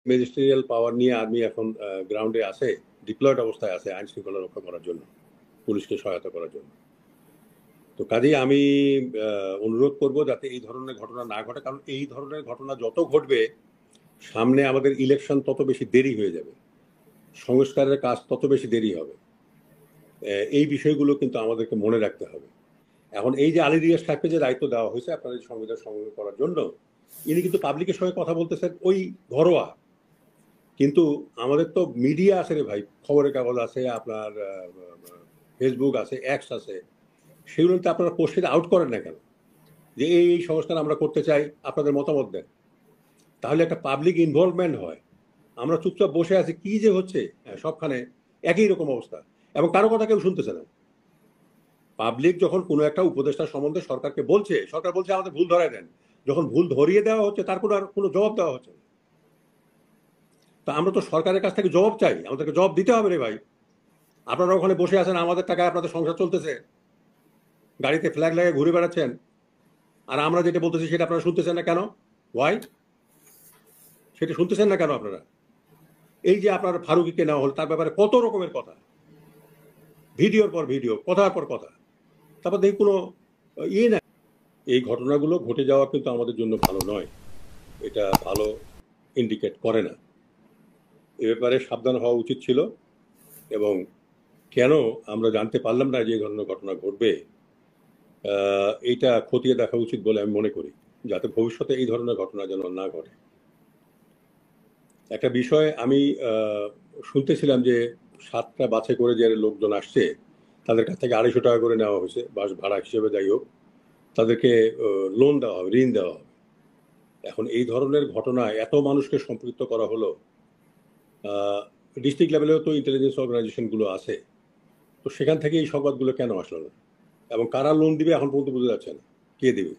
Magisterial পাওয়ার নিয়ে army এখন গ্রাউন্ডে আছে, ডিপ্লয়েড অবস্থায় আছে আইন শৃঙ্খলা রক্ষা করার জন্য, পুলিশকে সহায়তা করার জন্য। তো কাজেই আমি অনুরোধ করব যাতে এই ধরনের ঘটনা না ঘটে, কারণ এই ধরনের ঘটনা যত ঘটবে সামনে আমাদের ইলেকশন তত বেশি দেরি হয়ে যাবে, সংস্কারের কাজ তত বেশি দেরি হবে। এই বিষয়গুলো কিন্তু আমাদেরকে মনে রাখতে হবে। এখন এই যে আলী রিয়াজ সাহেবকে যে দায়িত্ব দেওয়া হয়েছে আপনাদের সংবিধান সংগ্রহ করার জন্য, ইনি কিন্তু পাবলিকের সঙ্গে কথা বলতেছেন ওই ঘরোয়া, কিন্তু আমাদের তো মিডিয়া আছে রে ভাই, খবরের কাগজ আছে, আপনার ফেসবুক আছে, এক্স আছে, সেগুলোতে আপনারা পোস্টেড আউট করেন না কেন যে এই এই সংস্কার আমরা করতে চাই, আপনাদের মতামত দেন, তাহলে একটা পাবলিক ইনভলভমেন্ট হয়। আমরা চুপচাপ বসে আছি, কি যে হচ্ছে সবখানে একই রকম অবস্থা, এবং কারো কথা কেউ শুনতেছে না। পাবলিক যখন কোনো একটা উপদেষ্টা সম্বন্ধে সরকারকে বলছে, সরকার বলছে আমাদের ভুল ধরায় দেন, যখন ভুল ধরিয়ে দেওয়া হচ্ছে তার কোনো জবাব দেওয়া হচ্ছে না। তা আমরা তো সরকারের কাছ থেকে জবাব চাই, আমাদেরকে জবাব দিতে হবে রে ভাই। আপনারা ওখানে বসে আছেন, আমাদের টাকায় আপনাদের সংসার চলতেছে, গাড়িতে ফ্ল্যাগ লাগিয়ে ঘুরে বেড়াচ্ছেন, আর আমরা যেটা বলতেছি সেটা আপনারা শুনতেছেন না কেন? ওয়াই? সেটা শুনতেছেন না কেন আপনারা? এই যে আপনার ফারুকিকে নেওয়া হল, তার ব্যাপারে কত রকমের কথা, ভিডিওর পর ভিডিও, কথার পর কথা, তারপর দেখি কোনো ইয়ে না। এই ঘটনাগুলো ঘটে যাওয়া কিন্তু আমাদের জন্য ভালো নয়, এটা ভালো ইন্ডিকেট করে না। এ ব্যাপারে সাবধান হওয়া উচিত ছিল, এবং কেন আমরা জানতে পারলাম না যে এই ধরনের ঘটনা ঘটবে, এইটা খতিয়ে দেখা উচিত বলে আমি মনে করি, যাতে ভবিষ্যতে এই ধরনের ঘটনা যেন না ঘটে। একটা বিষয় আমি শুনতেছিলাম যে 7টা বাসে করে যে লোকজন আসছে তাদের কাছ থেকে 250 টাকা করে নেওয়া হয়েছে, বাস ভাড়া হিসেবে, যাই হোক, তাদেরকে লোন দেওয়া হবে, ঋণ দেওয়া হবে। এখন এই ধরনের ঘটনায় এত মানুষকে সম্পৃক্ত করা হলো, ডিস্ট্রিক্ট লেভেলেও তো ইন্টেলিজেন্স অর্গানাইজেশনগুলো আছে, তো সেখান থেকে এই সংবাদগুলো কেন আসলো না, এবং কারা লোন দিবে এখন পর্যন্ত বোঝা যাচ্ছে না, কে দেবে।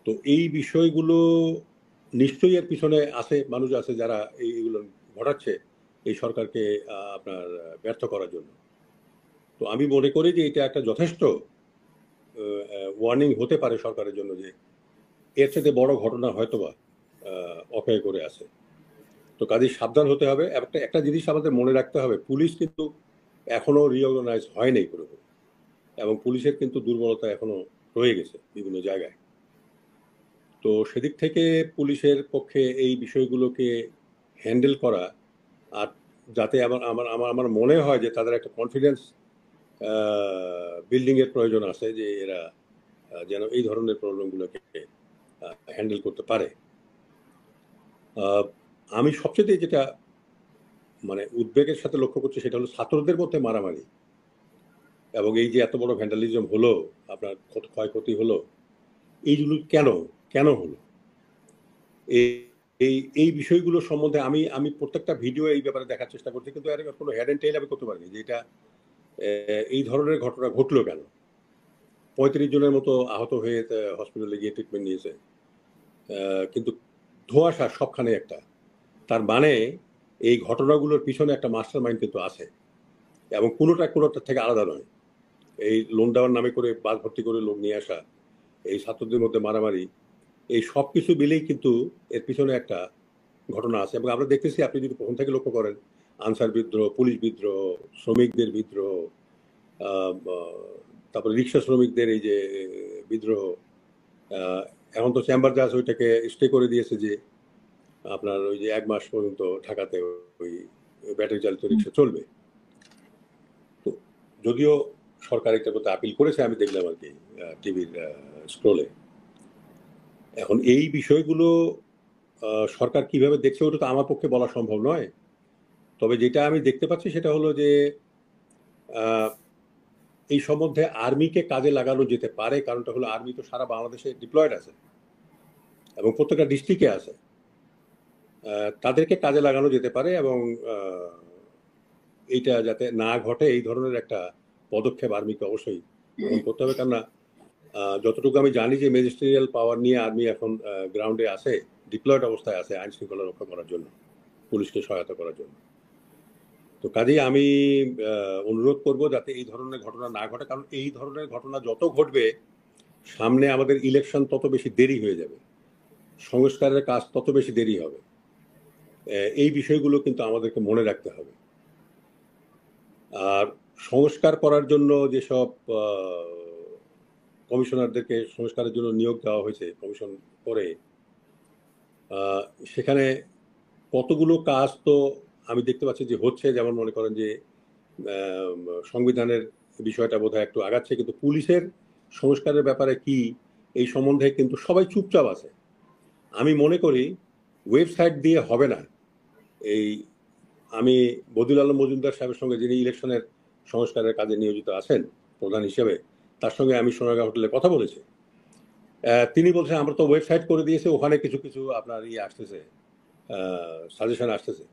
তো এই বিষয়গুলো নিশ্চয়ই এর পিছনে আছে, মানুষ আছে যারা এইগুলো ঘটাচ্ছে এই সরকারকে আপনার ব্যর্থ করার জন্য। তো আমি মনে করি যে এটা একটা যথেষ্ট ওয়ার্নিং হতে পারে সরকারের জন্য, যে এর সাথে বড় ঘটনা হয়তোবা অপেক্ষা করে আছে। তো কাজেই সাবধান হতে হবে। একটা জিনিস আমাদের মনে রাখতে হবে, পুলিশ কিন্তু এখনো রিঅর্গানাইজ হয়নি পুরোপুরি, এবং পুলিশের কিন্তু দুর্বলতা এখনো রয়ে গেছে বিভিন্ন জায়গায়। তো সেদিক থেকে পুলিশের পক্ষে এই বিষয়গুলোকে হ্যান্ডেল করা, আর যাতে আমার আমার আমার আমার মনে হয় যে তাদের একটা কনফিডেন্স বিল্ডিং এর প্রয়োজন আছে, যে এরা যেন এই ধরনের প্রবলেমগুলোকে হ্যান্ডেল করতে পারে। আমি সবচেয়ে যেটা মানে উদ্বেগের সাথে লক্ষ্য করছি সেটা হলো ছাত্রদের মধ্যে মারামারি, এবং এই যে এত বড় ভ্যান্ডালিজম হলো, আপনার ক্ষয়ক্ষতি হলো, এইগুলো কেন কেন হলো, এই এই এই বিষয়গুলো সম্বন্ধে আমি আমি প্রত্যেকটা ভিডিও এই ব্যাপারে দেখার চেষ্টা করছি, কিন্তু এর কোনো হেড এন্ড টেইল আমি করতে পারিনি যে এটা এই ধরনের ঘটনা ঘটলো কেন। 35 জনের মতো আহত হয়ে হসপিটালে গিয়ে ট্রিটমেন্ট নিয়েছে, কিন্তু ধোঁয়াশা সবখানে একটা, তার মানে এই ঘটনাগুলোর পিছনে একটা মাস্টার মাইন্ড কিন্তু আছে, এবং কোনোটার থেকে আলাদা নয়। এই লোন দেওয়ার নামে করে বাস ভর্তি করে লোক নিয়ে আসা, এই ছাত্রদের মধ্যে মারামারি, এই সব কিছু মিলেই কিন্তু এর পিছনে একটা ঘটনা আছে। এবং আমরা দেখতেছি, আপনি যদি প্রথম থেকে লক্ষ্য করেন, আনসার বিদ্রোহ, পুলিশ বিদ্রোহ, শ্রমিকদের বিদ্রোহ, তারপরে রিক্সা শ্রমিকদের এই যে বিদ্রোহ, এখন তো চেম্বার জাজ ওইটাকে স্টে করে দিয়েছে যে আপনার ওই যে 1 মাস পর্যন্ত ঢাকাতে ওই ব্যাটারি চালিত রিক্সা চলবে। তো যদিও সরকার একটা কথা আপিল করেছে, আমি দেখলাম আর কি টিভির স্ক্রোলে। এখন এই বিষয়গুলো সরকার কিভাবে দেখছে ওটা তো আমার পক্ষে বলা সম্ভব নয়, তবে যেটা আমি দেখতে পাচ্ছি সেটা হলো যে এই সম্বন্ধে আর্মিকে কাজে লাগানো যেতে পারে। কারণটা হলো আর্মি তো সারা বাংলাদেশে ডিপ্লয়েড আছে এবং প্রত্যেকটা ডিস্ট্রিক্টে আছে, তাদেরকে কাজে লাগানো যেতে পারে, এবং এইটা যাতে না ঘটে এই ধরনের একটা পদক্ষেপ আর্মিকে অবশ্যই গ্রহণ করতে হবে। কেননা যতটুকু আমি জানি যে ম্যাজিস্ট্রিয়াল পাওয়ার নিয়ে আর্মি এখন গ্রাউন্ডে আছে, ডিপ্লয়েড অবস্থায় আছে আইন শৃঙ্খলা রক্ষা করার জন্য, পুলিশকে সহায়তা করার জন্য। তো কাজেই আমি অনুরোধ করব যাতে এই ধরনের ঘটনা না ঘটে, কারণ এই ধরনের ঘটনা যত ঘটবে সামনে আমাদের ইলেকশন তত বেশি দেরি হয়ে যাবে, সংস্কারের কাজ তত বেশি দেরি হবে। এই বিষয়গুলো কিন্তু আমাদেরকে মনে রাখতে হবে। আর সংস্কার করার জন্য যেসব কমিশনারদেরকে সংস্কারের জন্য নিয়োগ দেওয়া হয়েছে কমিশন করে, সেখানে কতগুলো কাজ তো আমি দেখতে পাচ্ছি যে হচ্ছে। যেমন মনে করেন যে সংবিধানের বিষয়টা বোধহয় একটু আগাচ্ছে, কিন্তু পুলিশের সংস্কারের ব্যাপারে কি এই সম্বন্ধে কিন্তু সবাই চুপচাপ আছে। আমি মনে করি ওয়েবসাইট দিয়ে হবে না। এই আমি বদিউল আলম মজুমদার সাহেবের সঙ্গে, যিনি ইলেকশনের সংস্কারের কাজে নিয়োজিত আছেন প্রধান হিসেবে, তার সঙ্গে আমি সোনারগাঁ হোটেলে কথা বলেছি। তিনি বলছেন আমরা তো ওয়েবসাইট করে দিয়েছি, ওখানে কিছু কিছু আপনার আসতেছে, সাজেশন আসতেছে।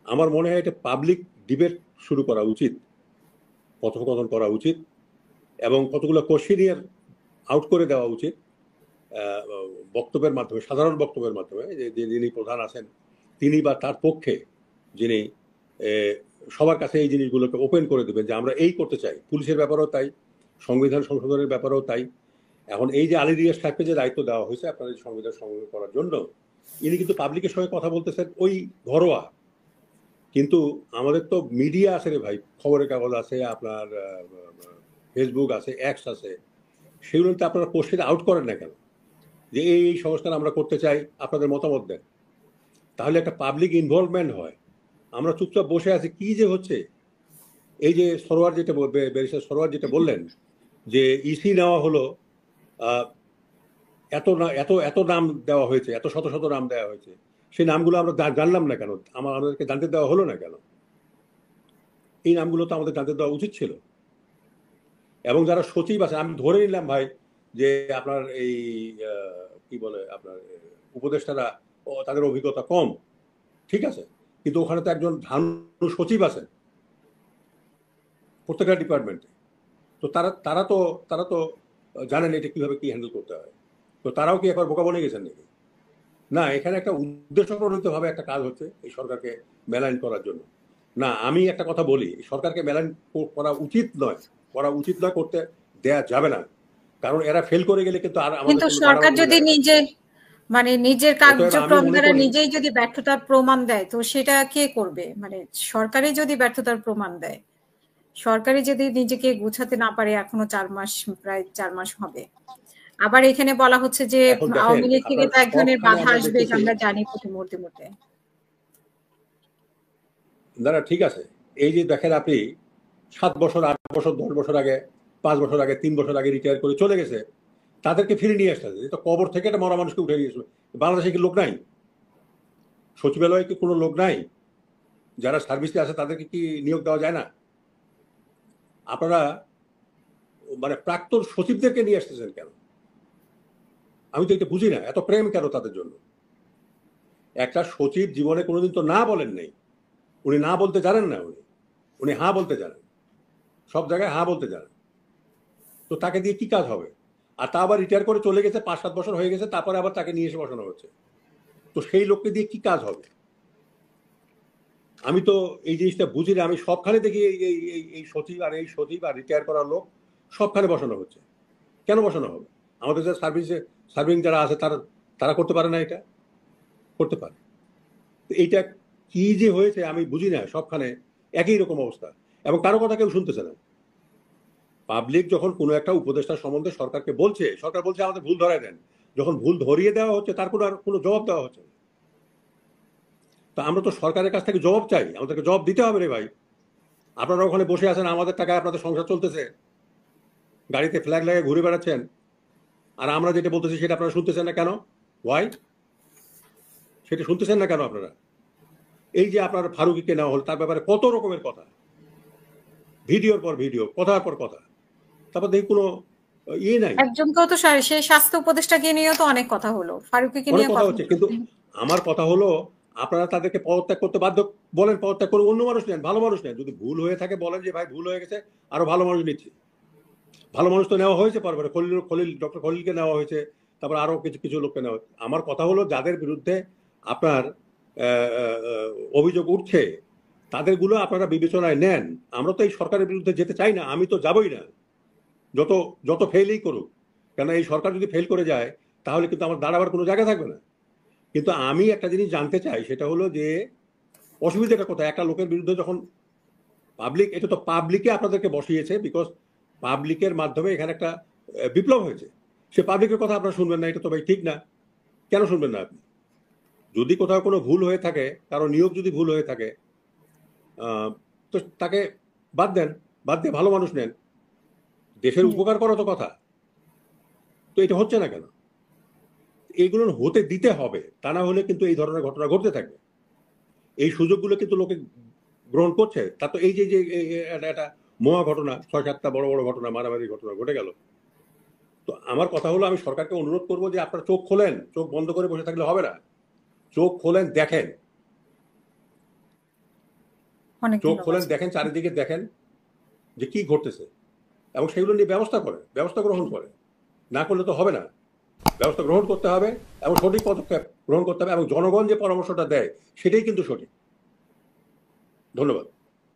আমার মনে হয় এটা পাবলিক ডিবেট শুরু করা উচিত, কথোপকথন করা উচিত, এবং কতগুলো কোশ্চেনিয়ার আউট করে দেওয়া উচিত বক্তব্যের মাধ্যমে, সাধারণ বক্তব্যের মাধ্যমে, যে যিনি প্রধান আছেন তিনি বা তার পক্ষে যিনি সবার কাছে এই জিনিসগুলোকে ওপেন করে দেবেন যে আমরা এই করতে চাই। পুলিশের ব্যাপারেও তাই, সংবিধান সংশোধনের ব্যাপারেও তাই। এখন এই যে আলী রিয়াজ সাহেবকে যে দায়িত্ব দেওয়া হয়েছে আপনাদের সংবিধান সংশোধন করার জন্য, ইনি কিন্তু পাবলিকের সঙ্গে কথা বলতেছেন ওই ঘরোয়া। কিন্তু আমাদের তো মিডিয়া আছে রে ভাই, খবরের কাগজ আছে, আপনার ফেসবুক আছে, এক্স আছে, সেগুলোতে আপনারা কোশ্চেন আউট করেন না কেন যে এই সংস্কার আমরা করতে চাই, আপনাদের মতামত দেন। তাহলে একটা পাবলিক ইনভলভমেন্ট হয়। আমরা চুপচাপ বসে আছি, কি যে হচ্ছে। এই যে সরোয়ার যেটা ব্যারিস্টার সরোয়ার যেটা বললেন যে ইসি নেওয়া হলো, এত এত এত নাম দেওয়া হয়েছে, এত শত শত নাম দেওয়া হয়েছে, সেই নামগুলো আমরা জানলাম না কেন? আমাদেরকে জানতে দেওয়া হলো না কেন? এই নামগুলো তো আমাদের জানতে দেওয়া উচিত ছিল। এবং যারা সচিব আছে, আমি ধরে নিলাম ভাই যে আপনার এই কি বলে আপনার উপদেষ্টারা তাদের অভিজ্ঞতা কম, ঠিক আছে, কিন্তু ওখানে তো একজন ধানু সচিব আছেন প্রত্যেকটা ডিপার্টমেন্টে। তো তারা তো জানেন এটা কিভাবে কি হ্যান্ডেল করতে হয়। তো তারাও কি একবার বোকা বনে গেছেন নাকি? না, এখানে একটা উদ্দেশ্যপ্রণোদিতভাবে একটা কাজ হচ্ছে এই সরকারকে মেলাইন করার জন্য। না, আমি একটা কথা বলি, সরকারকে মেলাইন করা উচিত নয়, করতে দেয়া যাবে না। কারণ এরা ফেল করে গেলে কিন্তু আর আমাদের কোনো সরকার যদি নিজে মানে নিজের কার্যক্রম দ্বারা নিজেই যদি ব্যর্থতার প্রমাণ দেয়, তো সেটা কে করবে? মানে সরকারই যদি ব্যর্থতার প্রমাণ দেয়, সরকারই যদি নিজেকে গুছাতে না পারে, এখনো 4 মাস, প্রায় 4 মাস হবে। আবার এখানে বলা হচ্ছে যে আওয়ামী লীগ থেকে তো এক ধরনের বাধা আসবে, আমরা জানি প্রতি মুহূর্তে। না ঠিক আছে, এই যে দেখেন আপনি 7 বছর, 8 বছর, 10 বছর আগে, 5 বছর আগে, 3 বছর আগে রিটায়ার করে চলে গেছে, তাদেরকে ফিরে নিয়ে আসতে হবে। কবর থেকে একটা মরা মানুষকে উঠে নিয়ে আসবে। বাংলাদেশে কি লোক নাই? সচিবালয়ে কি কোনো লোক নাই? যারা সার্ভিসে আছে তাদেরকে কি নিয়োগ দেওয়া যায় না? আপনারা মানে প্রাক্তন সচিবদেরকে নিয়ে আসতেছেন কেন? আমি তো এটা বুঝি না, এত প্রেম কেন তাদের জন্য? একটা সচিব জীবনে কোনোদিন তো না বলেন নেই, উনি না বলতে জানেন না, উনি হ্যাঁ বলতে জানেন, সব জায়গায় হ্যাঁ বলতে জানেন। তো তাকে দিয়ে কি কাজ হবে? আর তা আবার রিটায়ার করে চলে গেছে, 5-7 বছর হয়ে গেছে, তারপরে আবার তাকে নিয়ে এসে বসানো হচ্ছে। তো সেই লোককে দিয়ে কি কাজ হবে? আমি তো এই জিনিসটা বুঝি না। আমি সবখানে দেখি এই সচিব আর রিটায়ার করার লোক সবখানে বসানো হচ্ছে। কেন বসানো হবে? আমাদের যারা সার্ভিং যারা আছে তারা করতে পারে না? এটা করতে পারে। এইটা কি যে হয়েছে আমি বুঝি না, সবখানে একই রকম অবস্থা, এবং কারো কথা কেউ শুনতেছে না। পাবলিক যখন কোনো একটা উপদেষ্টার সম্বন্ধে সরকারকে বলছে, সরকার বলছে আমাদের ভুল ধরায় দেন। যখন ভুল ধরিয়ে দেওয়া হচ্ছে তার কোনো জবাব দেওয়া হচ্ছে না। তো আমরা তো সরকারের কাছ থেকে জবাব চাই, আমাদেরকে জবাব দিতে হবে রে ভাই। আপনারা ওখানে বসে আছেন, আমাদের টাকায় আপনাদের সংসার চলতেছে, গাড়িতে ফ্ল্যাগ লাগিয়ে ঘুরে বেড়াচ্ছেন, আর আমরা যেটা বলতেছি সেটা আপনারা শুনতেছেন না কেন? ওয়াই? সেটা শুনতেছেন না কেন আপনারা? এই যে আপনার ফারুকীকে নেওয়া হল, তার ব্যাপারে কত রকমের কথা, ভিডিওর পর ভিডিও, কথার পর কথা, তারপর দেখি কোনো ইয়ে নাই। একজনকেও তো সেই স্বাস্থ্য উপদেষ্টাকে নিয়েও তো অনেক কথা হলো, ফারুকীকে নিয়ে কথা হচ্ছে, কিন্তু আমার কথা হলো আপনারা তাদেরকে পদত্যাগ করতে বাধ্য বলেন, পদত্যাগ করে অন্য মানুষ নেন, ভালো মানুষ নেন। যদি ভুল হয়ে থাকে বলেন যে ভাই ভুল হয়ে গেছে, আরো ভালো মানুষ নিচ্ছি। ভালো মানুষ তো নেওয়া হয়েছে, পরপরে ডক্টর খলিলকে নেওয়া হয়েছে, তারপর আরো কিছু লোককে নেওয়া। আমার কথা হলো যাদের বিরুদ্ধে আপনার অভিযোগ উঠছে তাদেরগুলো আপনারা বিবেচনায় নেন। আমরা তো এই সরকারের বিরুদ্ধে যেতে চাই না, আমি তো যাবই না, যত ফেলই করুক। কেন এই সরকার যদি ফেল করে যায় তাহলে কিন্তু আমার দাঁড়াবার কোনো জায়গা থাকবে না। কিন্তু আমি একটা জিনিস জানতে চাই, সেটা হলো যে অসুবিধাটা কোথায়? একটা লোকের বিরুদ্ধে যখন পাবলিক, এটা তো পাবলিকে আপনাদেরকে বসিয়েছে, বিকজ পাবলিকের মাধ্যমে এখানে একটা বিপ্লব হয়েছে। সে পাবলিকের কথা আপনারা শুনবেন না, এটা তো ভাই ঠিক না। কেন শুনবেন না আপনি? যদি কোথাও কোনো ভুল হয়ে থাকে, কারো নিয়োগ যদি ভুল হয়ে থাকে, তো তাকে বাদ দেন, বাদ দিয়ে ভালো মানুষ নেন। দেশের উপকার করা তো কথা। তো এটা হচ্ছে না কেন? এইগুলো হতে দিতে হবে, তা না হলে কিন্তু এই ধরনের ঘটনা ঘটতে থাকবে। এই সুযোগগুলো কিন্তু লোকে গ্রহণ করছে। তা তো এই যে যে একটা মহা ঘটনা, 6-7টা বড় বড় ঘটনা, মারামারি ঘটনা ঘটে গেল। তো আমার কথা হলো, আমি সরকারকে অনুরোধ করবো যে আপনারা চোখ খোলেন, চোখ বন্ধ করে বসে থাকলে হবে না। চোখ খোলেন, দেখেন, চোখ খোলেন, দেখেন, চারিদিকে দেখেন যে কি ঘটতেছে, এবং সেগুলো নিয়ে ব্যবস্থা করেন, ব্যবস্থা গ্রহণ করেন। না করলে তো হবে না। ব্যবস্থা গ্রহণ করতে হবে এবং সঠিক পদক্ষেপ গ্রহণ করতে হবে, এবং জনগণ যে পরামর্শটা দেয় সেটাই কিন্তু সঠিক। ধন্যবাদ।